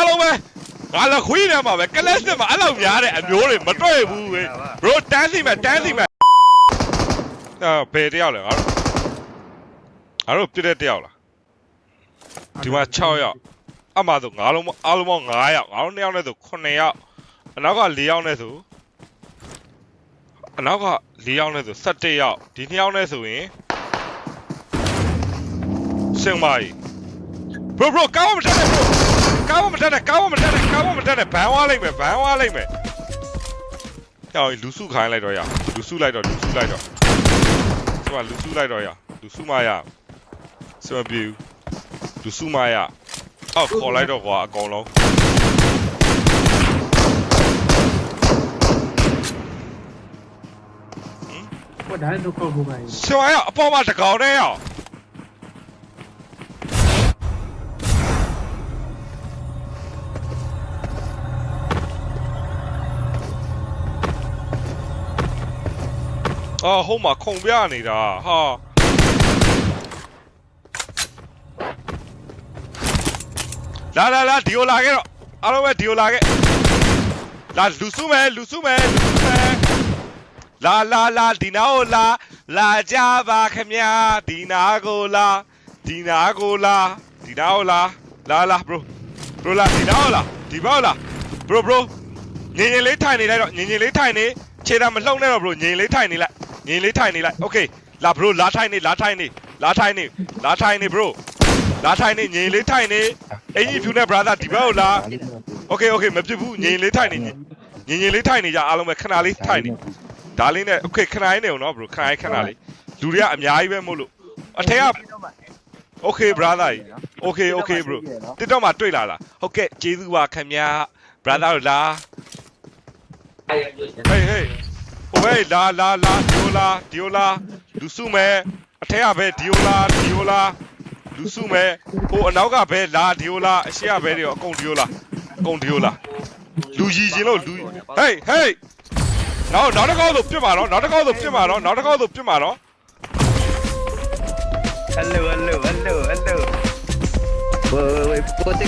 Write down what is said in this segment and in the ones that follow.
လုံးပဲငါလည်းခွေးနေမှာပဲကလစ်နဲ့မှာအဲ့လိုများတဲ့အမျိုးတွေမတွေ့ဘူးပဲ bro တန်းစီမယ်ဘယ်တယောက်လဲငါတို့ပြည့်တဲ့တယောက်လားဒီမှာ6ယောက်အမှဆိုအားလုံးပေါင်း9ယောက်ငါတို့2ယောက်နဲ့ဆို9ယောက်အနောက်က4ယောက်နဲ့ဆို17ယောက်ဒီ2ယောက်နဲ့ဆိုရင်စင်မိုင် bro ကောင်းမတက်နဲ့ bro ကောင်းမတက်နဲ့ဘန်ဝါလိုက်မယ်ကြောက်လူစုခိုင်းလိုက်တော့ရလူစုလိုက်တော့ဆိုမှလူစုလိုက်တော့ရလူစုမရစမပြေလူစုမရအော်ခေါ်လိုက်တော့ကွာအကောင်လုံး我哪里都搞不开。ဆရာရအပေါ်မှာတကောင်နဲ့ရအော်ဟိုမှာခုံပြနေတာဟာလာဒီကိုလာခဲ့တော့အားလုံးပဲဒီကိုလာခဲ့လာလူစုမယ်လာဒီနာကိုလာကြပါခင်ဗျာဒီနာကိုလာ bro လာဒီနာကိုလာဒီဘောက်လာ bro ငင်လေးထိုင်နေလိုက်တော့ခြေတာမလှုပ်နဲ့တော့ bro ငင်လေးထိုင်နေလိုက် okay လာ bro လာထိုင်နေ bro လာထိုင်နေငင်လေးထိုင်နေအင်ကြီးဖြူနဲ့ brother ဒီဘက်ကိုလာ okay မဖြစ်ဘူးငင်လေးထိုင်နေကြအားလုံးပဲခဏလေးထိုင်နေဒါလေးနဲ့ okay ခဏလေးနေအောင်နော် bro ခဏလေးလူတွေကအများကြီးပဲမို့လို့အထက်က okay brother okay bro တစ်တော့မှတွေ့လာလားဟုတ်ကဲ့ကျေးဇူးပါခင်ဗျာ brother တို့လာhey လာဒီယိုလာလူစုမယ်အထက်ကပဲဒီယိုလာလူစုမယ်ဟိုအနောက်ကပဲလာဒီယိုလာအရှိကပဲတွေရောအကုန်ဒီယိုလာလူရည်ချင်းလို့လူ hey နောက်တစ်ခေါက်ဆိုပြစ်မှာတော့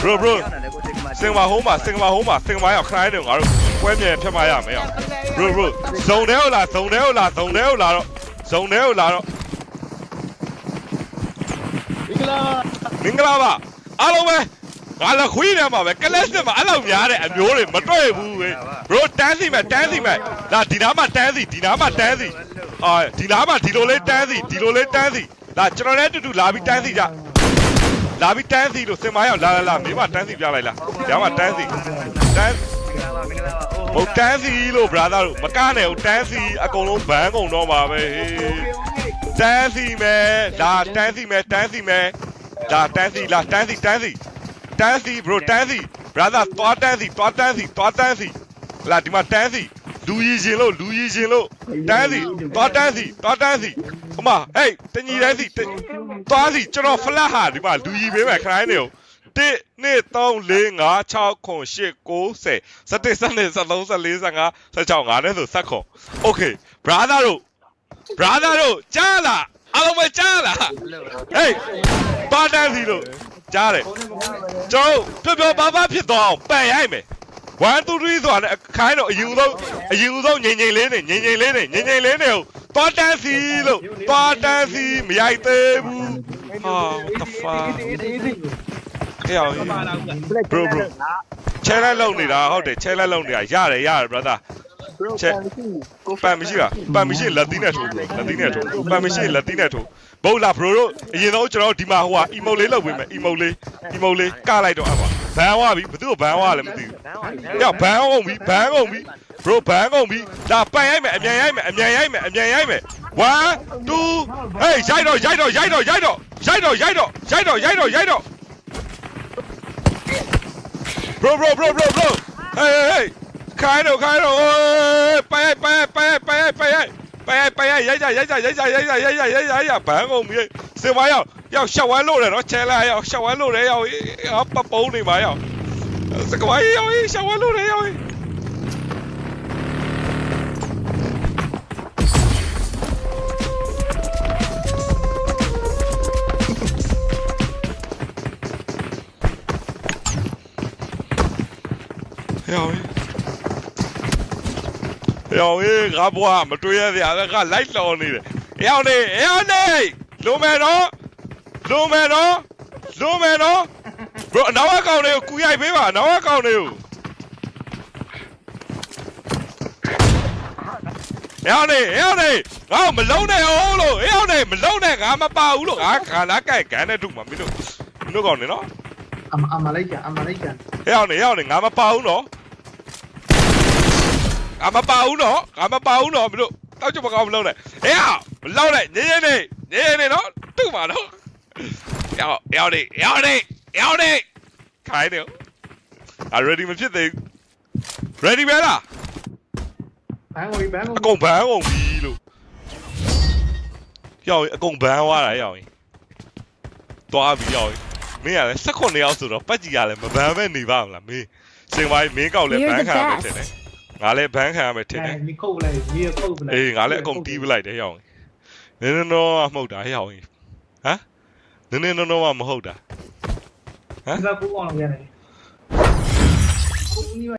hello bro စင်မဟိုးမှာရောက်ခဏလေးတော့ငါတို့ပွဲမြင်ဖြတ်မရမယ်ရောက် bro ဇုံထဲကိုလာတော့မင်္ဂလာပါအားလုံးပဲငါလည်းခွေးနေမှာပဲကလစ်နဲ့မှာအဲ့လိုများတဲ့အမျိုးတွေမတွေ့ဘူးပဲ bro တန်းစီမယ်လာဒီနားမှာတန်းစီအာဒီနားမှာဒီလိုလေးတန်းစီလာကျွန်တော်လည်းအတူတူလာပြီးတန်းစီကြလို့စင်မရောက်လာမင်းမတန်းစီပြလိုက်လားညမှာတန်းစီဟုတ်တန်းစီလို့ brother တို့မကားနဲ့ဟုတ်တန်းစီအကုန်လုံးဘန်းကုန်တော့ပါပဲတန်းစီမယ်လာတန်းစီမယ်လာတန်းစီ bro တန်းစီ brother သွားတန်းစီလာဒီမှာတန်းစီလူရည်ရှင်လို့တန်းစီသွားတန်းစီဟိုမှာ hey တညီတန်းစီသွားစီကျွန်တော် flat ဟာဒီမှာလူရည်ပေးမယ်ခိုင်းနေကို1 2 3 4 5 6 9 10 11 12 13 14 15 16 5နဲ့ဆိုဆက်ခွန် okay brother တို့ကြားလားအားလုံးပဲကြားလား hey သွားတန်းစီလို့ကြားတယ်ကျွန်တော်ပြောပါဖြစ်သွားအောင်ပန်ရိုက်မယ်1 2 3ဆိုတာနဲ့ခိုင်းတော့အယူဆုံးငိမ့်လေးနေကိုသွားတန်းစီမရိုက်သေးဘူးဟာ what the fuck ဟဲ့အောင် bro ချဲလက်လုံနေတာဟုတ်တယ်ရတယ် brother ပန်မရှိလက်သီးနဲ့ထိုးပန်မရှိလက်သီးနဲ့ထိုးဘုတ်လာ bro တို့အရင်ဆုံးကျွန်တော်ဒီမှာဟိုက emote လေးလုပ်ပေးမယ် emote လေးကလိုက်တော့အကွာဘန်ဝါပြီဘယ်သူ့ဘန်ဝါလဲမသိဘူးညဘန်ကုန်ပြီ bro ဘန်ကုန်ပြီဒါပန်ရိုက်မယ်အမြန်ရိုက်မယ်1 2 hey ရိုက်တော့ bro hey ခိုင်းတော့ไปရိုက်ကြဘန်းကုန်ပြီစင်မရောက်ရှောက်ဝမ်းလို့တယ်နော်ချဲလာရောက်ရှောက်ဝမ်းလို့တယ်ရောက်ပပုံးနေမှာရောက်စကဝိုင်းရောက်ရှောက်ဝမ်းလို့တယ်ရောက် ယောငါဘွားမတွေ့ရစရာကလိုက်လော်နေတယ်ယောနေလုံးမယ်နော်ဘရိုနောက်ကကောင်တွေကိုကူရိုက်ပေးပါနောက်ကကောင်တွေကိုယောနေငါမလုံးနဲ့ဟုတ်လို့ယောနေမလုံးနဲ့ငါမပါဘူးလို့ငါခါလာကြိုက်ကန်နဲ့ထုတ်မှာမင်းတို့ကောင်နေနော် အမလိုက်ကြယောနေငါမပါဘူးနော်ငါမပါဘူးနော်မင်းတို့တောက်ချမကောင်းမလုံးနဲ့မလုံးနဲ့နေနော်ထုတ်ပါနော်ယောနေခိုင်းတယ်ready မဖြစ်သေးဘူး ready ပဲလား ဘန်းဝင် အကုန်ဘန်းကုန်ပြီလို့ရောက်ရင်အကုန်ဘန်းသွားတာရောက်ရင်သွားပြီရောက်ရင်မင်းကလည်း18ရောက်ဆိုတော့ပတ်ကြီးကလည်းမဘန်းပဲနေပါမလားမင်းစင်ဝိုင်းမင်းကောက်လည်းဘန်းခံရမယ်ထင်တယ်ငါလည်းဘန်းခံရမယ်ထင်တယ် မီခုတ်လိုက်အေးငါလည်းအကုန်တီးပလိုက်တယ်ရောက်ရင်နင်းနော်မဟုတ်တာရောက်ရင်ဟမ်နင်းနော်မဟုတ်တာ ဒါကူအောင်လုပ်ရတယ်